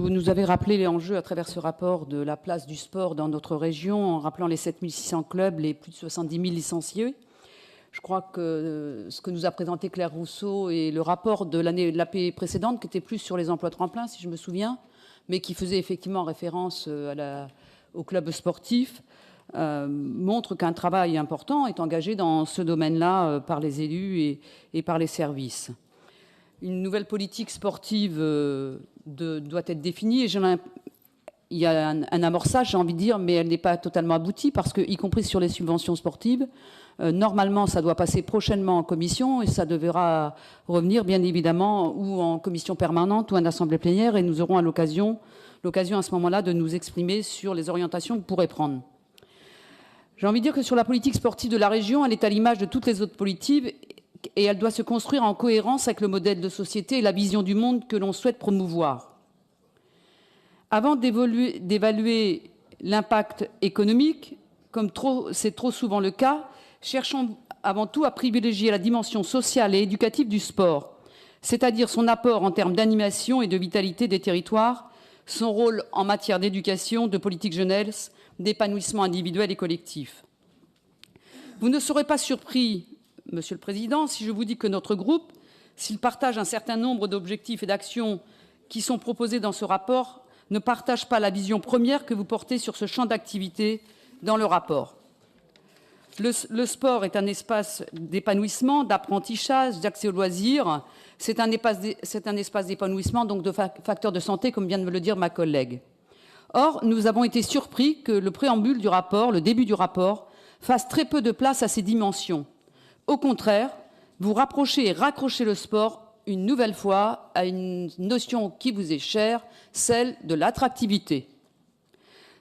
Vous nous avez rappelé les enjeux à travers ce rapport de la place du sport dans notre région, en rappelant les 7600 clubs, les plus de 70 000 licenciés. Je crois que ce que nous a présenté Claire Rousseau et le rapport de l'AP précédente, qui était plus sur les emplois tremplins, si je me souviens, mais qui faisait effectivement référence au club sportif, montre qu'un travail important est engagé dans ce domaine-là par les élus et par les services. Une nouvelle politique sportive doit être définie. Et il y a un amorçage, j'ai envie de dire, mais elle n'est pas totalement aboutie parce que, y compris sur les subventions sportives, normalement, ça doit passer prochainement en commission et ça devra revenir, bien évidemment, ou en commission permanente ou en assemblée plénière, et nous aurons l'occasion à ce moment-là de nous exprimer sur les orientations que vous pourrez prendre. J'ai envie de dire que sur la politique sportive de la région, elle est à l'image de toutes les autres politiques et elle doit se construire en cohérence avec le modèle de société et la vision du monde que l'on souhaite promouvoir. Avant d'évaluer l'impact économique, comme c'est trop souvent le cas, cherchons avant tout à privilégier la dimension sociale et éducative du sport, c'est-à-dire son apport en termes d'animation et de vitalité des territoires, son rôle en matière d'éducation, de politique jeunesse, d'épanouissement individuel et collectif. Vous ne serez pas surpris, Monsieur le Président, si je vous dis que notre groupe, s'il partage un certain nombre d'objectifs et d'actions qui sont proposés dans ce rapport, ne partage pas la vision première que vous portez sur ce champ d'activité dans le rapport. Le sport est un espace d'épanouissement, d'apprentissage, d'accès aux loisirs. C'est un espace d'épanouissement, donc de facteurs de santé, comme vient de me le dire ma collègue. Or, nous avons été surpris que le préambule du rapport, le début du rapport, fasse très peu de place à ces dimensions. Au contraire, vous rapprochez et raccrochez le sport une nouvelle fois à une notion qui vous est chère, celle de l'attractivité.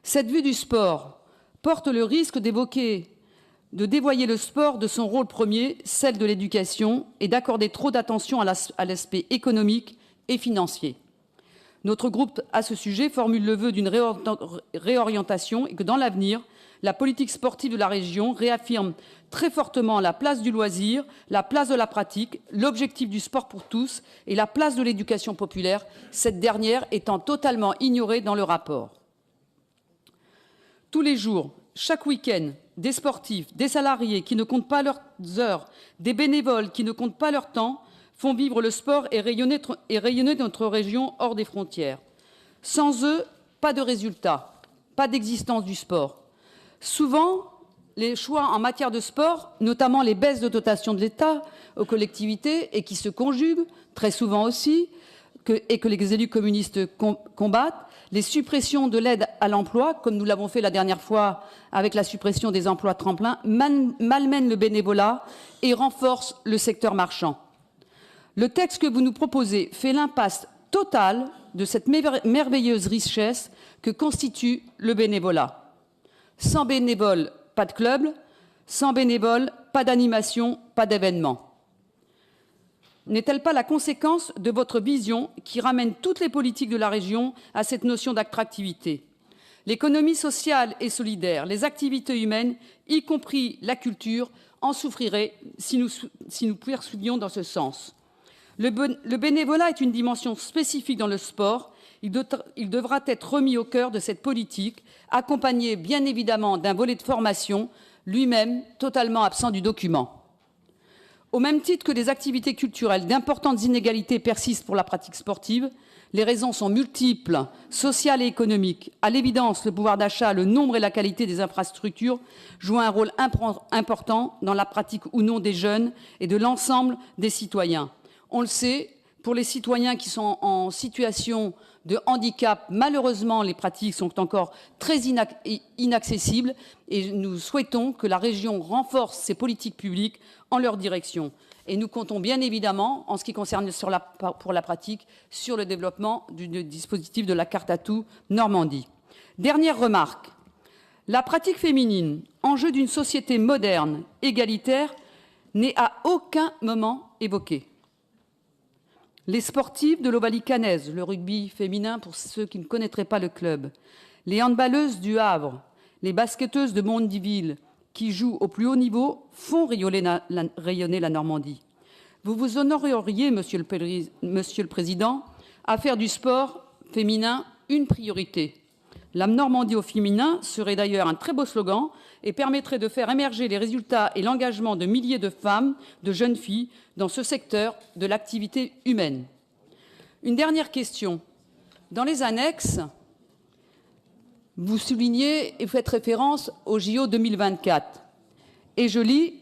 Cette vue du sport porte le risque de dévoyer le sport de son rôle premier, celle de l'éducation, et d'accorder trop d'attention à l'aspect économique et financier. Notre groupe, à ce sujet, formule le vœu d'une réorientation et que, dans l'avenir, la politique sportive de la région réaffirme très fortement la place du loisir, la place de la pratique, l'objectif du sport pour tous et la place de l'éducation populaire, cette dernière étant totalement ignorée dans le rapport. Tous les jours, chaque week-end, des sportifs, des salariés qui ne comptent pas leurs heures, des bénévoles qui ne comptent pas leur temps, font vivre le sport et rayonner notre région hors des frontières. Sans eux, pas de résultat, pas d'existence du sport. Souvent, les choix en matière de sport, notamment les baisses de dotation de l'État aux collectivités, et qui se conjuguent très souvent aussi, et que les élus communistes combattent, les suppressions de l'aide à l'emploi, comme nous l'avons fait la dernière fois avec la suppression des emplois tremplins, malmènent le bénévolat et renforcent le secteur marchand. Le texte que vous nous proposez fait l'impasse totale de cette merveilleuse richesse que constitue le bénévolat. Sans bénévoles, pas de club. Sans bénévoles, pas d'animation, pas d'événement. N'est-elle pas la conséquence de votre vision qui ramène toutes les politiques de la région à cette notion d'attractivité? L'économie sociale et solidaire, les activités humaines, y compris la culture, en souffriraient si nous poursuivions dans ce sens. Le bénévolat est une dimension spécifique dans le sport. Il devra être remis au cœur de cette politique, accompagné bien évidemment d'un volet de formation, lui-même totalement absent du document. Au même titre que les activités culturelles, d'importantes inégalités persistent pour la pratique sportive. Les raisons sont multiples, sociales et économiques. À l'évidence, le pouvoir d'achat, le nombre et la qualité des infrastructures jouent un rôle important dans la pratique ou non des jeunes et de l'ensemble des citoyens. On le sait, pour les citoyens qui sont en situation de handicap, malheureusement, les pratiques sont encore très inaccessibles et nous souhaitons que la région renforce ses politiques publiques en leur direction. Et nous comptons bien évidemment, en ce qui concerne pour la pratique, sur le développement du dispositif de la carte atout Normandie. Dernière remarque, la pratique féminine, enjeu d'une société moderne, égalitaire, n'est à aucun moment évoquée. Les sportifs de l'Ovalie caennaise, le rugby féminin pour ceux qui ne connaîtraient pas le club, les handballeuses du Havre, les basketteuses de Mondiville qui jouent au plus haut niveau font rayonner la Normandie. Vous vous honoreriez, Monsieur le Président, à faire du sport féminin une priorité. La Normandie au féminin serait d'ailleurs un très beau slogan et permettrait de faire émerger les résultats et l'engagement de milliers de femmes, de jeunes filles, dans ce secteur de l'activité humaine. Une dernière question. Dans les annexes, vous soulignez et faites référence au JO 2024. Et je lis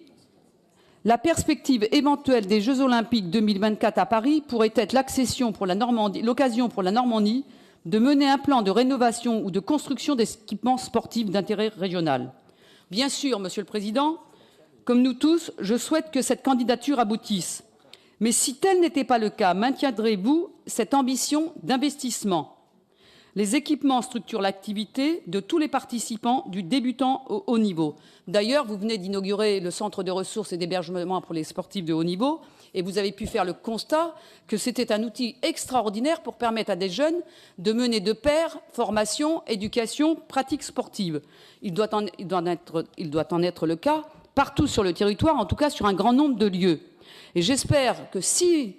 « La perspective éventuelle des Jeux Olympiques 2024 à Paris pourrait être l'occasion pour la Normandie de mener un plan de rénovation ou de construction d'équipements sportifs d'intérêt régional. » Bien sûr, Monsieur le Président, comme nous tous, je souhaite que cette candidature aboutisse. Mais si tel n'était pas le cas, maintiendrez-vous cette ambition d'investissement ? Les équipements structurent l'activité de tous les participants, du débutant au haut niveau. D'ailleurs, vous venez d'inaugurer le centre de ressources et d'hébergement pour les sportifs de haut niveau, et vous avez pu faire le constat que c'était un outil extraordinaire pour permettre à des jeunes de mener de pair formation, éducation, pratique sportive. Il doit en être le cas partout sur le territoire, en tout cas sur un grand nombre de lieux. Et j'espère que si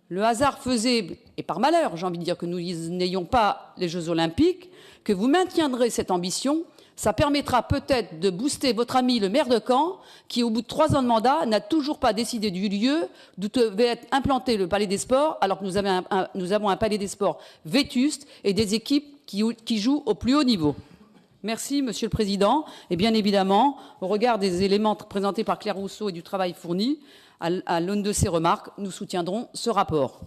le hasard faisait, et par malheur, j'ai envie de dire, que nous n'ayons pas les Jeux Olympiques, que vous maintiendrez cette ambition. Ça permettra peut-être de booster votre ami le maire de Caen, qui, au bout de 3 ans de mandat, n'a toujours pas décidé du lieu d'où devait être implanté le Palais des Sports, alors que nous avons un Palais des Sports vétuste et des équipes qui jouent au plus haut niveau. Merci, Monsieur le Président. Et bien évidemment, au regard des éléments présentés par Claire Rousseau et du travail fourni, à l'aune de ces remarques, nous soutiendrons ce rapport.